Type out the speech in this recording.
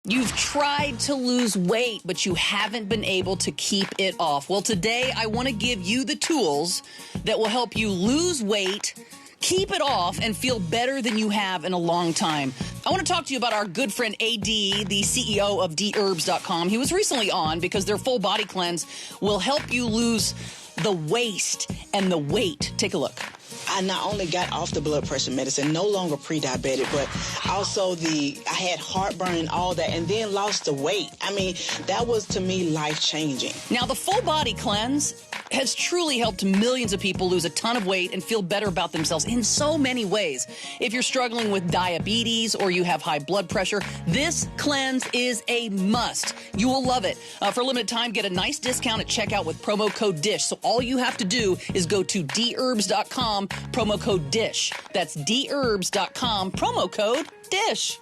You've tried to lose weight, but you haven't been able to keep it off. Well, today I want to give you the tools that will help you lose weight, keep it off, and feel better than you have in a long time. I want to talk to you about our good friend AD, the CEO of DHerbs.com. He was recently on because their full body cleanse will help you lose the waste and the weight. Take a look. I not only got off the blood pressure medicine, no longer pre-diabetic, but also I had heartburn and all that, and then lost the weight. I mean, that was, to me, life-changing. Now, the full body cleanse has truly helped millions of people lose a ton of weight and feel better about themselves in so many ways. If you're struggling with diabetes or you have high blood pressure, this cleanse is a must. You will love it. For a limited time, get a nice discount at checkout with promo code DISH. So all you have to do is go to DHerbs.com, promo code DISH. That's DHerbs.com, promo code DISH.